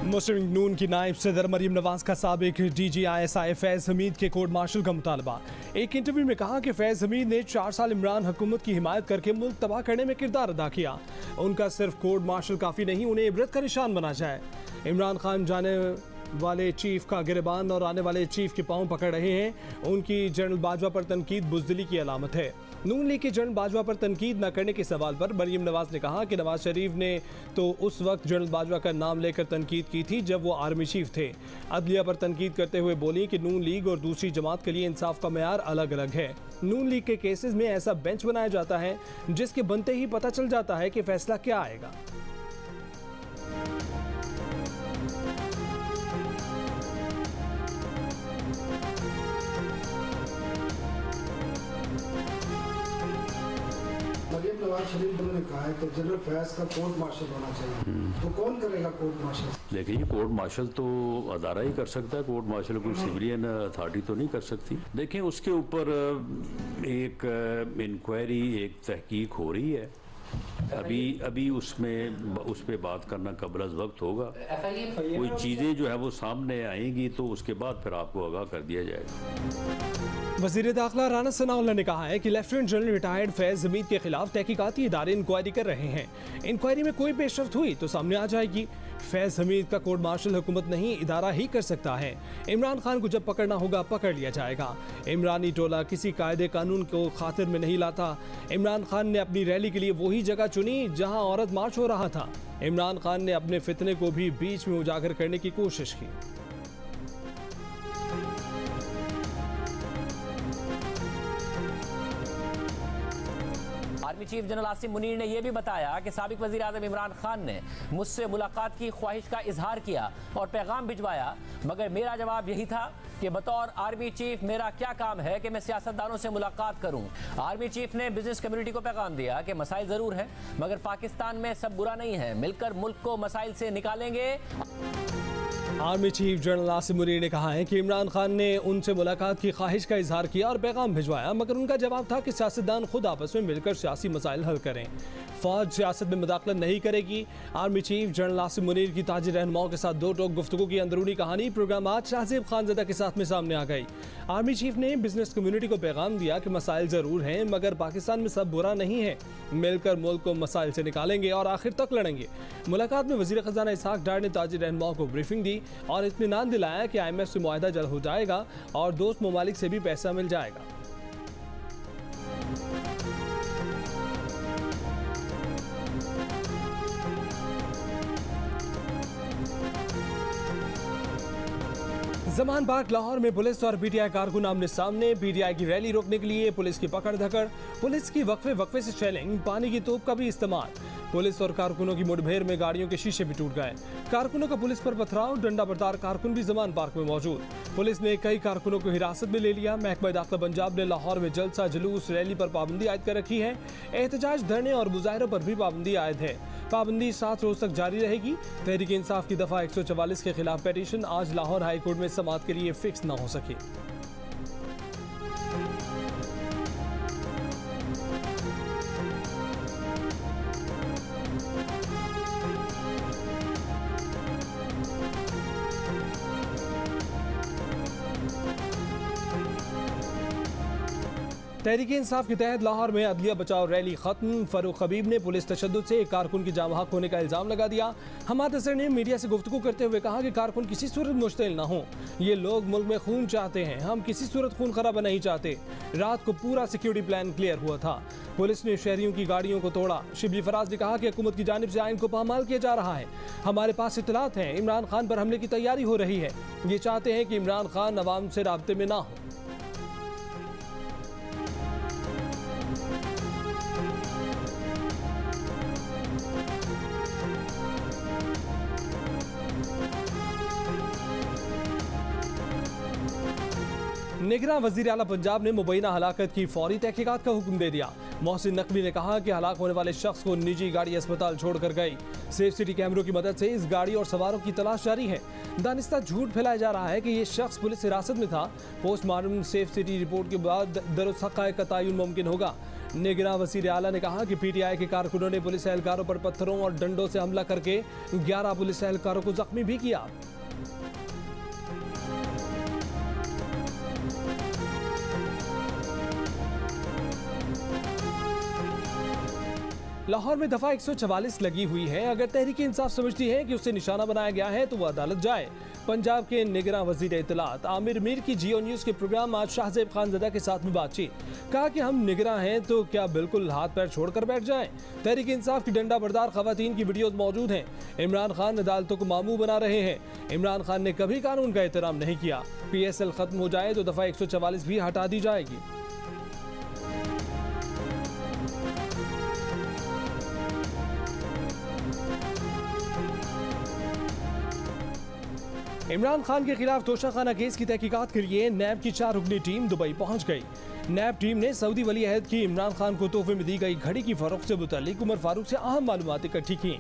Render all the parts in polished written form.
मुस्लिम नून की नायब सदर मरीम नवाज का साबिक DGISI फैज़ हमीद के कोर्ट मार्शल का मुतालबा। एक इंटरव्यू में कहा कि फैज़ हमीद ने 4 साल इमरान हुकूमत की हिमायत करके मुल्क तबाह करने में किरदार अदा किया। उनका सिर्फ कोर्ट मार्शल काफ़ी नहीं, उन्हें इबरत का निशान बना जाए। इमरान खान जाने वाले चीफ का गिरबान और आने वाले चीफ के पांव पकड़ रहे हैं। उनकी जनरल बाजवा पर तनकीद बुज़दिली की अलामत है। नून लीग के जनरल बाजवा पर तनकीद न करने के सवाल पर मरीम नवाज ने कहा कि नवाज शरीफ ने तो उस वक्त जनरल बाजवा का नाम लेकर तनकीद की थी जब वो आर्मी चीफ थे। अदलिया पर तनकीद करते हुए बोली कि नून लीग और दूसरी जमात के लिए इंसाफ का मेयार अलग अलग है। नून लीग के केसेस में ऐसा बेंच बनाया जाता है जिसके बनते ही पता चल जाता है कि फैसला क्या आएगा। मरीम नवाज शरीफ ने कहा है कि जनरल फैज़ का कोर्ट मार्शल होना चाहिए, तो कौन करेगा कोर्ट मार्शल? देखिए, कोर्ट मार्शल तो अदारा ही कर सकता है, कोर्ट मार्शल कोई सिविलियन अथॉरिटी तो नहीं कर सकती। देखिए, उसके ऊपर एक इंक्वायरी, एक तहकीक हो रही है। अभी उस पे बात करना कबल वक्त होगा। कोई चीज़ें जो है वो सामने आएंगी तो उसके बाद फिर आपको आगाह कर दिया जाएगा। वज़ीर दाखिला राना सनाउल्लाह ने कहा है कि लेफ्टिनेंट जनरल रिटायर्ड फैज़ हमीद के खिलाफ तहकीकाती इदारे इंक्वायरी कर रहे हैं। इंक्वायरी में कोई पेशरफ्त हुई तो सामने आ जाएगी। फैज़ हमीद का कोर्ट मार्शल हुकूमत नहीं, इदारा ही कर सकता है। इमरान खान को जब पकड़ना होगा पकड़ लिया जाएगा। इमरानी टोला किसी कायदे कानून को खातिर में नहीं लाता। इमरान खान ने अपनी रैली के लिए वही जगह चुनी जहां औरत मार्च हो रहा था। इमरान खान ने अपने फितने को भी बीच में उजागर करने की कोशिश की। Army chief general Asim Munir ने यह भी बताया कि साबिक वजीर आज़म इमरान खान ने मुझसे मुलाकात की ख्वाहिश का इजहार किया और पैगाम भिजवाया, मगर मेरा जवाब यही था कि बतौर आर्मी चीफ मेरा क्या काम है कि मैं सियासतदानों से मुलाकात करूं। आर्मी चीफ ने बिजनेस कम्युनिटी को पैगाम दिया कि मसाइल जरूर है मगर पाकिस्तान में सब बुरा नहीं है, मिलकर मुल्क को मसाइल से निकालेंगे। Army chief general Asim Munir ने कहा है कि इमरान खान ने उनसे मुलाकात की ख्वाहिश का इजहार किया और पैगाम भिजवाया, मगर उनका जवाब था कि सियासतदान खुद आपस में मिलकर सियासी मसाइल हल करें। फौज सियासत में मुदाखलत नहीं करेगी। Army chief general Asim Munir की ताजी रहनुमाओं के साथ दो टोक गुफ्तगू की अंदरूनी कहानी प्रोग्राम आज शाहजेब खानज़दा के साथ में सामने आ गई। आर्मी चीफ ने बिजनेस कम्युनिटी को पैगाम दिया कि मसाइल ज़रूर हैं मगर पाकिस्तान में सब बुरा नहीं है, मिलकर मुल्क को मसाइल से निकालेंगे और आखिर तक लड़ेंगे। मुलाकात में वज़ीर ख़ज़ाना इसहाक डार ने ताजी रहनुमाओं को ब्रीफिंग दी और इत्मीनान दिलाया कि IMF से मुआहदा जल्द हो जाएगा और दोस्त ममालिक से भी पैसा मिल जाएगा। जमान पार्क लाहौर में पुलिस और PTI कारकुन आमने सामने। PTI की रैली रोकने के लिए पुलिस की पकड़ धकड़, पुलिस की वक्फे से शेलिंग, पानी की तोप का भी इस्तेमाल। पुलिस और कारकुनों की मुठभेड़ में गाड़ियों के शीशे भी टूट गए। कारकुनों का पुलिस पर पथराव, डंडा बरदार कारकुन भी जमान पार्क में मौजूद। पुलिस ने कई कारकुनों को हिरासत में ले लिया। महकमा दाखिला पंजाब ने लाहौर में जलसा, जुलूस, रैली पर पाबंदी आयद कर रखी है। एहतजाज, धरने और मुजाहरों पर भी पाबंदी आयद है। पाबंदी 7 रोज तक जारी रहेगी। तहरीक इंसाफ की दफा 144 के खिलाफ पिटीशन आज लाहौर हाई कोर्ट में समाअत के लिए फिक्स न हो सकी। तहरीक इंसाफ के तहत लाहौर में अदलिया बचाओ रैली खत्म। फरूख हबीब ने पुलिस तशद्दुद से एक कारकुन की जाम हक होने का इल्ज़ाम लगा दिया। हमाद असर ने मीडिया से गुफ्तगू करते हुए कहा कि कारकुन किसी सूरत मुश्तिल ना हो। ये लोग मुल्क में खून चाहते हैं, हम किसी सूरत खून खराबा नहीं चाहते। रात को पूरा सिक्योरिटी प्लान क्लियर हुआ था। पुलिस ने शहरियों की गाड़ियों को तोड़ा। शिबली फराज ने कहा कि हुकूमत की जानिब से आइन को पामाल किया जा रहा है। हमारे पास इत्तलात हैं, इमरान खान पर हमले की तैयारी हो रही है। ये चाहते हैं कि इमरान खान अवाम से राब्ते में ना हो। निगरान वज़ीर आला पंजाब ने मुबैना हलाकत की फौरी तहकीकात का हुक्म दे दिया। मोहसिन नकवी ने कहा कि हलाक होने वाले शख्स को निजी गाड़ी अस्पताल छोड़कर गई। सेफ सिटी कैमरों की मदद से इस गाड़ी और सवारों की तलाश जारी है। दानिस्ता झूठ फैलाया जा रहा है कि ये शख्स पुलिस हिरासत में था। पोस्टमार्टम सेफ सिटी रिपोर्ट के बाद दरुस्त हक़ाइक़ का तयन मुमकिन होगा। निगरान वज़ीर आला ने कहा कि PTI के कारकुनों ने पुलिस एहलकारों पर पत्थरों और डंडों से हमला करके 11 पुलिस एहलकारों को जख्मी भी किया। लाहौर में दफा 144 लगी हुई है। अगर तहरीक इंसाफ समझती है कि उसे निशाना बनाया गया है तो वो अदालत जाए। पंजाब के निगरान वजीर इत्तलात आमिर मीर की जियो न्यूज़ के प्रोग्राम आज शाहजेब खानज़दा के साथ में बातचीत। कहा कि हम निगरान हैं तो क्या बिल्कुल हाथ पैर छोड़कर बैठ जाएं? तहरीक इंसाफ की डंडा बरदार खवातीन की वीडियोज मौजूद हैं। इमरान खान अदालतों को मामू बना रहे हैं। इमरान खान ने कभी कानून का एहतराम नहीं किया। PSL खत्म हो जाए तो दफा 144 भी हटा दी जाएगी। इमरान खान के खिलाफ तोशाखाना केस की तहकीकात के लिए नैब की 4 रुकनी टीम दुबई पहुंच गई। नैब टीम ने सऊदी वली अहद की इमरान खान को तोहफे में दी गई घड़ी की फरोख्त से मुताल्लिक उमर फारूक से अहम मालूमात इकट्ठी की।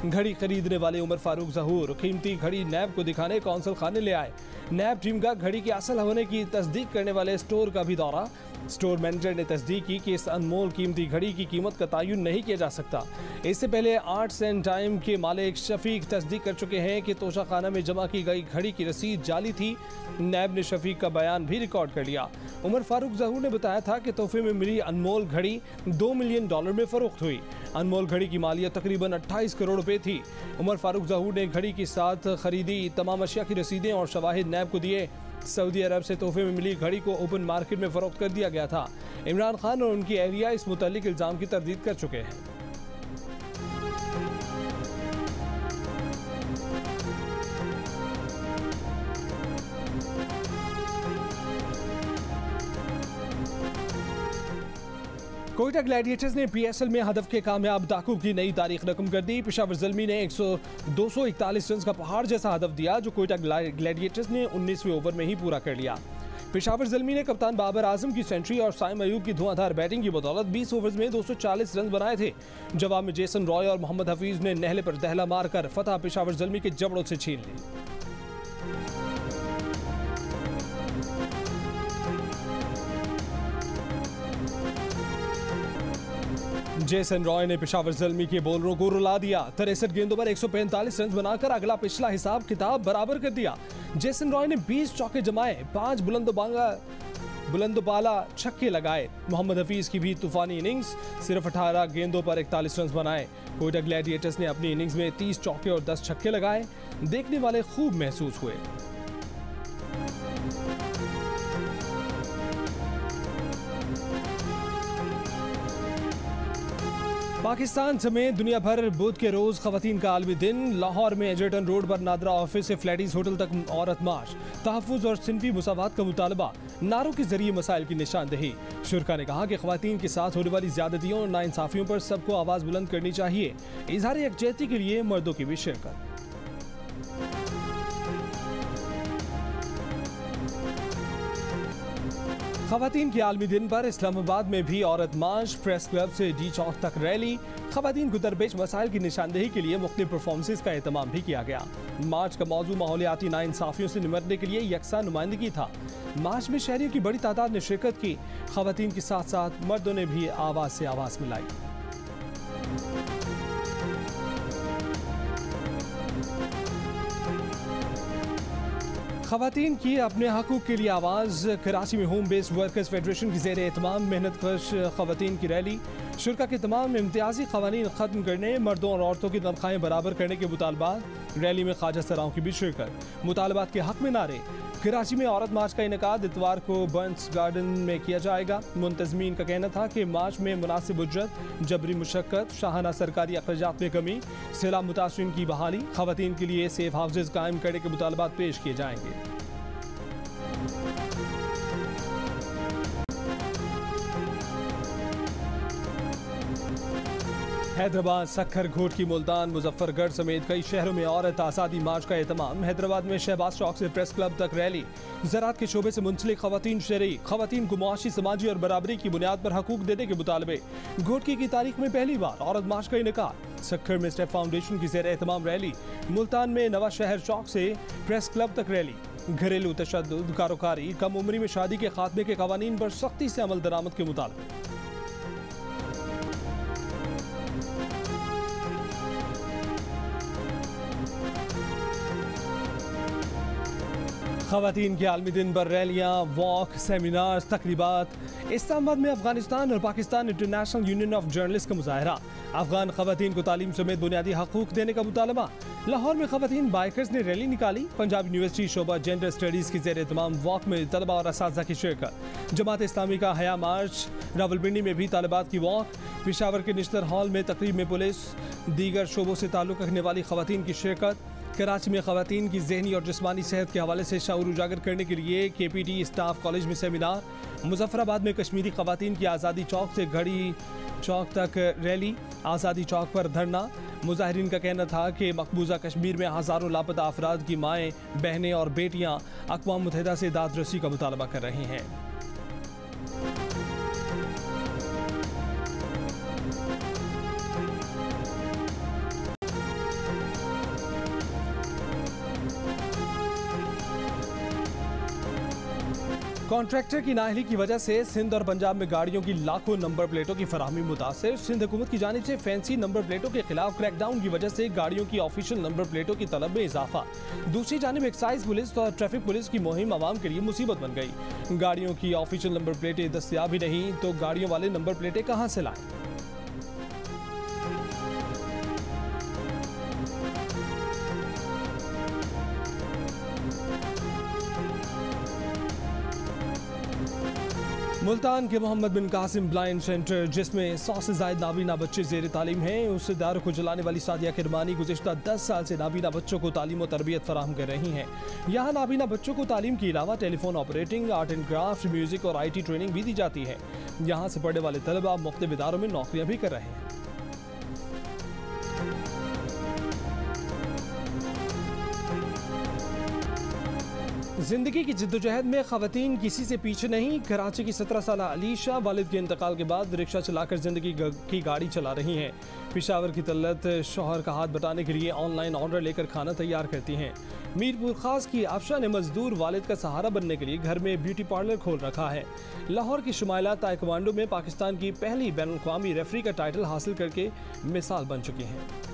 घड़ी खरीदने वाले उमर फारूक ज़हूर कीमती घड़ी नैब को दिखाने कौंसल खाने ले आए। नैब टीम का घड़ी के असल होने की तस्दीक करने वाले स्टोर का भी दौरा। स्टोर मैनेजर ने तस्दीक की कि इस अनमोल कीमती घड़ी की कीमत का तयन नहीं किया जा सकता। इससे पहले आर्ट्स एंड टाइम के मालिक शफीक तस्दीक कर चुके हैं कि तोशाखाना में जमा की गई घड़ी की रसीद जाली थी। नैब ने शफीक का बयान भी रिकॉर्ड कर लिया। उमर फारूक ज़हूर ने बताया था कि तोहफे में मिली अनमोल घड़ी $2 मिलियन में फरोख्त हुई। अनमोल घड़ी की मालियत तकरीबन 28 करोड़ रुपए थी। उमर फारूक ज़हूर ने घड़ी के साथ खरीदी तमाम अशिया की रसीदें और शवाहिद नैब को दिए। सऊदी अरब से तोहफे में मिली घड़ी को ओपन मार्केट में फरोख्त कर दिया गया था। इमरान खान और उनकी एहलिया इस मुतालिक इल्जाम की तरदीद कर चुके हैं। कोयटा ग्लैडिएटर्स ने PSL में हदफ के कामयाब ताकुब की नई तारीख रकम कर दी। पेशावर ज़ल्मी ने 241 रन का पहाड़ जैसा हदफ दिया जो कोयटा ग्लैडिएटर्स ने 19वें ओवर में ही पूरा कर लिया। पेशावर ज़ल्मी ने कप्तान बाबर आजम की सेंचुरी और साइम अयूब की धुआंधार बैटिंग की बदौलत 20 ओवर्स में 240 रन बनाए थे। जवाब में जेसन रॉय और मोहम्मद हफीज ने नहले पर दहला मारकर फतह पेशावर ज़ल्मी के जबड़ों से छीन ली। जेसन रॉय ने पेशावर ज़ल्मी के बॉलरों को रुला दिया। 63 गेंदों पर 145 रन बनाकर अगला पिछला हिसाब किताब बराबर कर दिया। जेसन रॉय ने 20 चौके जमाए, 5 बुलंदबाला छक्के लगाए। मोहम्मद हफीज की भी तूफानी इनिंग्स, सिर्फ 18 गेंदों पर 41 रन बनाए। कोयटा ग्लैडिएटर्स ने अपनी इनिंग्स में 30 चौके और 10 छक्के लगाए। देखने वाले खूब महसूस हुए। पाकिस्तान समेत दुनिया भर बुध के रोज खवातीन का आलमी दिन। लाहौर में एजर्टन रोड पर नादरा ऑफिस से फ्लैटीज होटल तक औरत मार्च, तहफ़्फ़ुज़ और सिनफी मुसावात का मुतालबा, नारों के जरिए मसाइल की निशानदही। शुरका ने कहा कि खवातीन के साथ होने वाली ज्यादतियों और नाइंसाफियों पर सबको आवाज़ बुलंद करनी चाहिए। इज़हार यकजहती के लिए मर्दों की भी शिरकत। खवातीन के आलमी दिन पर इस्लामाबाद में भी औरत मार्च, प्रेस क्लब से डी चौक तक रैली। खवातीन को दरपेश मसाइल की निशानदेही के लिए मुख्तलिफ परफॉर्मेंसेस का एहतमाम भी किया गया। मार्च का मौजू माहौलियाती नाइंसाफियों से निमटने के लिए यकसा नुमाइंदगी था। मार्च में शहरियों की बड़ी तादाद ने शिरकत की। खवातीन के साथ साथ मर्दों ने भी आवाज़ से आवाज़ मिलाई। खवातीन की अपने हकूक़ के लिए आवाज़। कराची में होम बेस्ड वर्कर्स फेडरेशन की ज़ेर एहतमाम मेहनत कश खवातीन की रैली। शुरका के तमाम इम्तियाजी क़वानीन ख़त्म करने, मर्दों और औरतों की तनख्वाहें बराबर करने के मुतालबात। रैली में ख्वाजा सराओं की भी शिरकत। मुतालबात के हक़ में नारे। कराची में औरत मार्च का इनेकाद इतवार को बर्न्स गार्डन में किया जाएगा। मुंतज़मीन का कहना था कि मार्च में मुनासिब उज्रत, जबरी मुशक्क़त, शाहाना सरकारी अखराजात में कमी, सैलाब मुतासरीन की बहाली, खवातीन के लिए सेफ हाउसेज कायम करने के मुतालबात पेश किए जाएंगे। हैदराबाद, सक्खर, घोटकी, मुल्तान, मुजफ्फरगढ़ समेत कई शहरों में औरत आज़ादी मार्च का एहतमाम। हैदराबाद में शहबाज चौक से प्रेस क्लब तक रैली। ज़राअत के शोबे से मुंसलिक खवातीन शरीक। खवातीन को मुआशी, समाजी और बराबरी की बुनियाद पर हकूक देने के मुतालबे। घोटकी की तारीख में पहली बार औरत मार्च का इनेकाद। सक्खर में स्टेप फाउंडेशन की ज़ेर एहतमाम रैली। मुल्तान में नवा शहर चौक से प्रेस क्लब तक रैली। घरेलू तशद्दुद, कारोकारी, कम उम्री में शादी के खात्मे के कवानीन पर सख्ती से अमल दरामद के मुतालबे। खवातीन के आलमी दिन पर रैलियाँ, वॉक, सेमिनार, तकरीबात। इस्लामाबाद में अफगानिस्तान और Pakistan international union of journalist का मुजाहरा। अफगान खवातीन को तालीम समेत बुनियादी हकूक देने का मुतालबा। लाहौर में खवातीन बाइकर्स ने रैली निकाली। पंजाब यूनिवर्सिटी शोबा जेंडर स्टडीज़ की ज़ेर तमाम वॉक में तलबा और असातिज़ा की शिरकत। जमात इस्लामी का हया मार्च। रावलपिंडी में भी तालिबात की वॉक। पेशावर के निश्तर हॉल में तकरीब में पुलिस, दीगर शोबों से ताल्लुक़ रखने वाली खवातीन की शिरकत। कराची में खवातीन की जहनी और जिस्मानी सेहत के हवाले से शऊर उजागर करने के लिए KPT स्टाफ कॉलेज में सेमिनार। मुजफ्फराबाद में कश्मीरी खवातीन की आज़ादी चौक से घड़ी चौक तक रैली, आज़ादी चौक पर धरना। मुजाहिरीन का कहना था कि मकबूजा कश्मीर में हज़ारों लापता अफराद की माएँ, बहनें और बेटियाँ अक़वाम मुत्तहिदा से दादरसी का मुतालबा कर रही हैं। कॉन्ट्रैक्टर की नाअहली की वजह से सिंध और पंजाब में गाड़ियों की लाखों नंबर प्लेटों की फराहमी मुतासिर। सिंध हुकूमत की जानिब से फैंसी नंबर प्लेटों के खिलाफ क्रैकडाउन की वजह से गाड़ियों की ऑफिशियल नंबर प्लेटों की तलब में इजाफा। दूसरी जानिब एक्साइज पुलिस और ट्रैफिक पुलिस की मुहिम आवाम के लिए मुसीबत बन गई। गाड़ियों की ऑफिशियल नंबर प्लेटें दस्तयाब ही नहीं तो गाड़ियों वाले नंबर प्लेटें कहाँ से लाएं? मुल्तान के मोहम्मद बिन कासिम ब्लाइंड सेंटर, जिसमें 100 से ज़ायद नाबीना बच्चे ज़ेर तालीम हैं, उस इदारे को चलाने वाली सादिया किरमानी गुज़िश्ता 10 साल से नाबीना बच्चों को तालीम और तरबियत फराहम कर रही हैं। यहाँ नाबीना बच्चों को तालीम के अलावा telephone operating, art and craft, music और IT ट्रेनिंग भी दी जाती है। यहाँ से पढ़ने वाले तलबा मुख्तलिफ इदारों में नौकरियाँ भी कर रहे हैं। जिंदगी की जिद्दोजहद में खवातीन किसी से पीछे नहीं। कराची की 17 साल अलीशा वालिद के इंतकाल के बाद रिक्शा चलाकर जिंदगी की गाड़ी चला रही हैं। पेशावर की तल्लत शौहर का हाथ बटाने के लिए ऑनलाइन ऑर्डर लेकर खाना तैयार करती हैं। मीरपुर खास की आफशा ने मजदूर वालिद का सहारा बनने के लिए घर में ब्यूटी पार्लर खोल रखा है। लाहौर की शुमाइला ताइक्वांडो में पाकिस्तान की पहली बैनुल-अक़वामी रेफरी का टाइटल हासिल करके मिसाल बन चुकी हैं।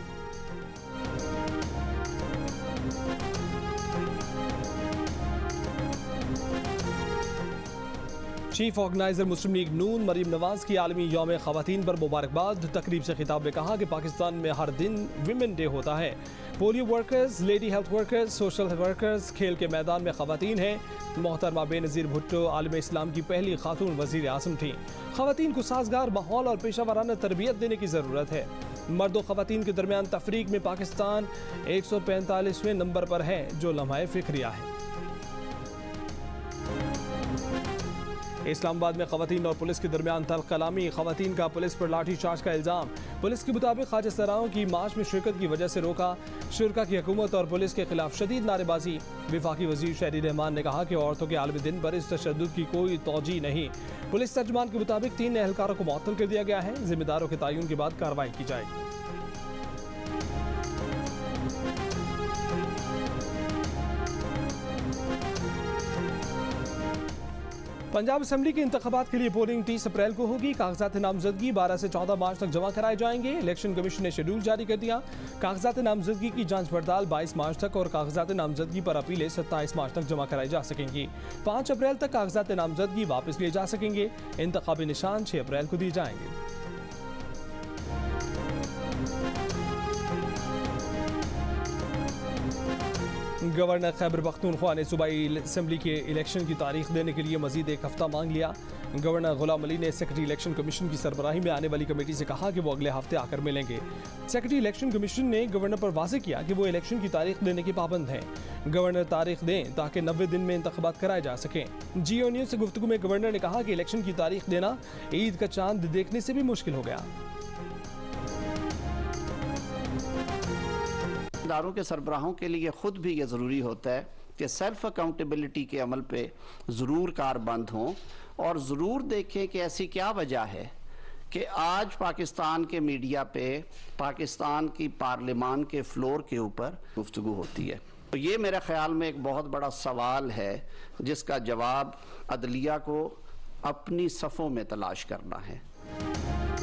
चीफ ऑर्गेनाइजर मुस्लिम लीग नून मरीम नवाज की आलमी यौम ख़वातीन पर मुबारकबाद। तकरीब से खिताब में कहा कि पाकिस्तान में हर दिन विमेन डे होता है। Polio workers, lady health workers, social workers खेल के मैदान में ख़वातीन हैं। मोहतरमा बेनज़ीर भुट्टो आलम इस्लाम की पहली खातून वज़ीर आज़म थीं। ख़वातीन को साजगार माहौल और पेशा वराना तरबियत देने की ज़रूरत है। मर्द और ख़वातीन के दरमियान तफरीक में पाकिस्तान 145वें नंबर पर है, जो लम्हा फ़िक्रिया है। इस्लामाबाद में खवातीन और पुलिस के दरमियान तल्ख कलामी, खवातीन का पुलिस पर लाठी चार्ज का इल्ज़ाम। पुलिस के मुताबिक ख्वाजा सराओं की मार्च में शिरकत की वजह से रोका। शुरा की हुकूमत और पुलिस के खिलाफ शदीद नारेबाजी। वफाकी वज़ीर शहरी रहमान ने कहा कि औरतों के आलमी दिन पर इस तशद्दुद की कोई तौजीह नहीं। पुलिस तर्जुमान के मुताबिक 3 एहलकारों को मुअत्तल कर दिया गया है। जिम्मेदारों के तयन के बाद कार्रवाई की जाएगी। पंजाब असम्बली के इंतखाबात के लिए पोलिंग 30 अप्रैल को होगी। कागजात नामजदगी 12 से 14 मार्च तक जमा कराए जाएंगे। इलेक्शन कमीशन ने शेड्यूल जारी कर दिया। कागजात नामजदगी की जांच पड़ताल 22 मार्च तक और कागजात नामजदगी पर अपीलें 27 मार्च तक जमा कराई जा सकेंगी। 5 अप्रैल तक कागजात नामजदगी वापस लिए जा सकेंगे। इंतखाबी निशान 6 अप्रैल को दिए जाएंगे। गवर्नर खैबर पख्तूनख्वा ने सूबाई असम्बली के इलेक्शन की तारीख देने के लिए मजीद एक हफ्ता मांग लिया। गवर्नर गुलाम अली ने सेक्रेटरी इलेक्शन कमीशन की सरबराही में आने वाली कमेटी से कहा कि वो अगले हफ्ते आकर मिलेंगे। सेक्रेटरी इलेक्शन कमीशन ने गवर्नर पर वाज़ेह किया कि वो इलेक्शन की तारीख देने के पाबंद हैं। गवर्नर तारीख दें ताकि 90 दिन में इंतखाबात कराए जा सकें। जियो न्यूज़ से गुफ्तगू में गवर्नर ने कहा कि इलेक्शन की तारीख देना ईद का चांद देखने से भी मुश्किल हो गया। इदारों के सरबराहों के लिए ख़ुद भी ये ज़रूरी होता है कि सेल्फ अकाउंटेबिलिटी के अमल पे ज़रूर कारबंद हों और ज़रूर देखें कि ऐसी क्या वजह है कि आज पाकिस्तान के मीडिया पे पाकिस्तान की पार्लियामान के फ्लोर के ऊपर गुफ्तगू होती है। तो ये मेरे ख्याल में एक बहुत बड़ा सवाल है जिसका जवाब अदलिया को अपनी सफ़ों में तलाश करना है।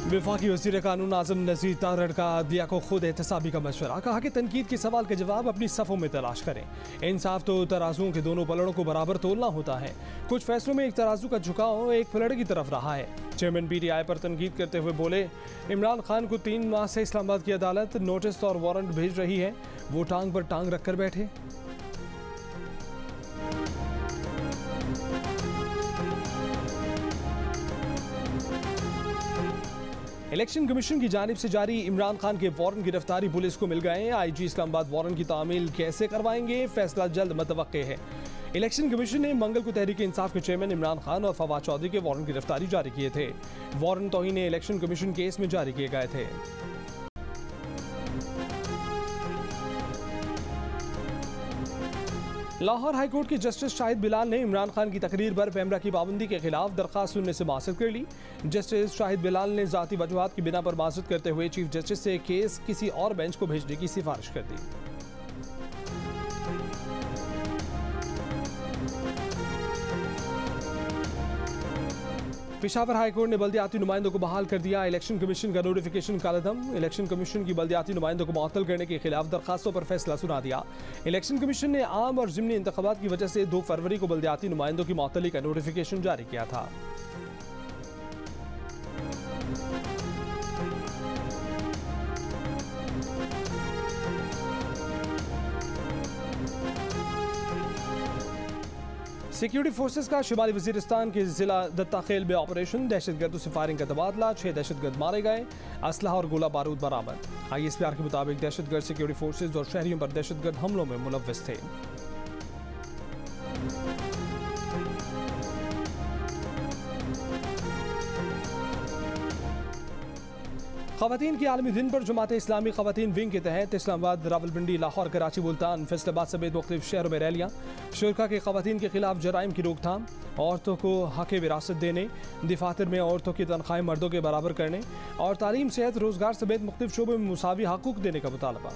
वफाकी वज़ीर कानून आज़म नज़ीर तारड़ का अदलिया को खुद एहतसाबी का मशवरा, कहा कि तनकीद के सवाल के जवाब अपनी सफ़ों में तलाश करें। इंसाफ तो तराजुओं के दोनों पलड़ों को बराबर तोलना होता है। कुछ फैसलों में एक तराजू का झुकाव एक पलड़ की तरफ रहा है। चेयरमैन PTI पर तनकीद करते हुए बोले, इमरान खान को 3 माह से इस्लामाबाद की अदालत नोटिस और वारंट भेज रही है, वो टांग पर टांग रखकर बैठे। इलेक्शन कमीशन की जानिब से जारी इमरान खान के वारंट गिरफ्तारी पुलिस को मिल गए। IG इस्लामाबाद वारंट की तामील कैसे करवाएंगे, फैसला जल्द मतवक्के है। इलेक्शन कमीशन ने मंगल को तहरीक इंसाफ के चेयरमैन इमरान खान और फवाद चौधरी के वारंट गिरफ्तारी जारी किए थे। वारंट तौहीन इलेक्शन कमीशन केस में जारी किए गए थे। लाहौर हाईकोर्ट के जस्टिस शाहिद बिलाल ने इमरान खान की तकरीर पर कैमरा की पाबंदी के खिलाफ दरख्वास्त सुनने से माज़रत कर ली। जस्टिस शाहिद बिलाल ने ज़ाती वजूहात की बिना पर माज़रत करते हुए चीफ जस्टिस से केस किसी और बेंच को भेजने की सिफारिश कर दी। पेशावर हाईकोर्ट ने बल्दियाती नुमाइंदों को बहाल कर दिया। इलेक्शन कमीशन का नोटिफिकेशन कालदम। इलेक्शन कमीशन की बल्दियाती नुमाइंदों को मुअत्तल करने के खिलाफ दरखास्तों पर फैसला सुना दिया। इलेक्शन कमीशन ने आम और ज़िमनी इंतखाबात की वजह से 2 फरवरी को बल्दियाती नुमाइंदों की मुअत्तली का नोटिफिकेशन जारी किया था। सिक्योरिटी फोर्सेस का शुमाली वजीरिस्तान के जिला दत्ताखेल में ऑपरेशन, दहशतगर्दों से फायरिंग का तबादला, 6 दहशतगर्द मारे गए, असलहा और गोला बारूद बरामद। ISPR के मुताबिक दहशतगर्द सिक्योरिटी फोर्सेस और शहरियों पर दहशतगर्द हमलों में मुलव्वस थे। ख़वातीन के आलमी दिन पर जमात इस्लामी ख़वातीन विंग के तहत इस्लामाबाद, रावलपिंडी, लाहौर, कराची, मुल्तान, फैसलाबाद समेत मुख्तलिफ शहरों में रैलियाँ। शुरा के ख़वातीन के खिलाफ जराइम की रोकथाम, औरतों को हक़ विरासत देने, दफातर में औरतों की तनख्वाहें मर्दों के बराबर करने और तालीम, सेहत, रोज़गार समेत मुख्तलिफ शोबों में मुसावी हक़ूक़ देने का मुतालबा।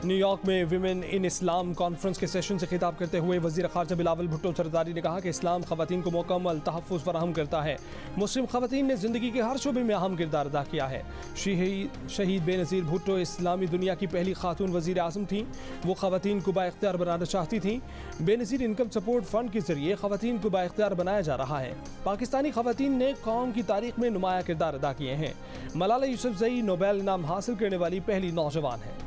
न्यूयॉर्क में विमेन इन इस्लाम कॉन्फ्रेंस के सेशन से खिताब करते हुए वज़ीर ख़ारजा बिलावल भुट्टो सरदारी ने कहा कि इस्लाम ख़वातीन को मुकम्मल तहफ़्फ़ुज़ फराहम करता है। मुस्लिम ख़वातीन ने ज़िंदगी के हर शोबे में अहम किरदार अदा किया है। शहीद बेनज़ीर भुट्टो इस्लामी दुनिया की पहली खातून वज़ीर आज़म थीं। वो ख़वातीन को बाइख्तियार बनाना चाहती थीं। बेनज़ीर इनकम सपोर्ट फ़ंड के ज़रिए ख़वातीन को बाइख्तियार बनाया जा रहा है। पाकिस्तानी ख़वातीन ने कौम की तारीख़ में नुमाया किरदार अदा किए हैं। मलाला यूसुफ़ज़ई नोबेल इनाम हासिल करने वाली पहली नौजवान है।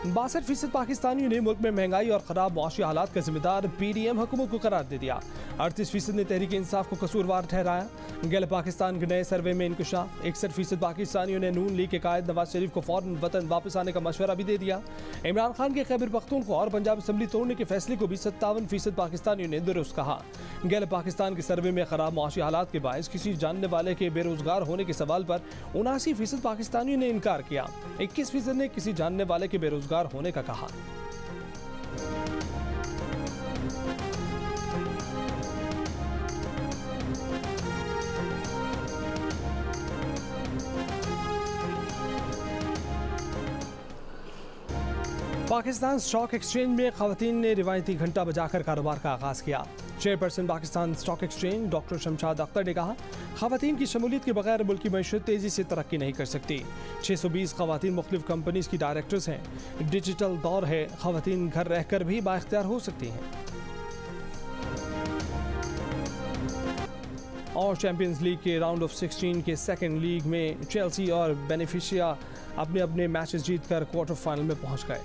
62% पाकिस्तानियों ने मुल्क में महंगाई और ख़राब मुआशी हालात का जिम्मेदार PDM हुकूमत को करार दे दिया। 38% ने तहरीक इंसाफ को कसूरवार ठहराया। गैल पाकिस्तान के नए सर्वे में इंकशाफ। 61% पाकिस्तानियों ने नून लीग के कायद नवाज शरीफ को फौरन वतन वापस आने का मशवरा भी दे दिया। इमरान खान के खैबर पख्तूनख्वा और पंजाब असम्बली तोड़ने के फैसले को भी 57% पाकिस्तानियों ने दुरुस्त कहा। गैल पाकिस्तान के सर्वे में ख़राब मुआशी हालात के बायस किसी जानने वाले के बेरोजगार होने के सवाल पर 79% पाकिस्तानियों ने इनकार किया। 21% ने किसी जानने वाले के बेरोजगार होने का कहा। पाकिस्तान स्टॉक एक्सचेंज में ख़वातीन ने रिवायती घंटा बजाकर कारोबार का आगाज़ किया। Chairperson Pakistan stock exchange doctor Shamshad Akhtar ने कहा, ख़वातीन की शमूलियत के बगैर मुल्क की मईशत तेज़ी से तरक्की नहीं कर सकती। 620 ख़वातीन मुख्तलिफ कंपनीज़ की डायरेक्टर्स हैं। डिजिटल दौर है, ख़वातीन घर रहकर भी बाइख्तियार हो सकती हैं। और चैंपियंस लीग के राउंड ऑफ 16 के सेकेंड लीग में चेल्सी और बेनिफिशिया अपने अपने मैचेस जीतकर क्वार्टर फाइनल में पहुंच गए।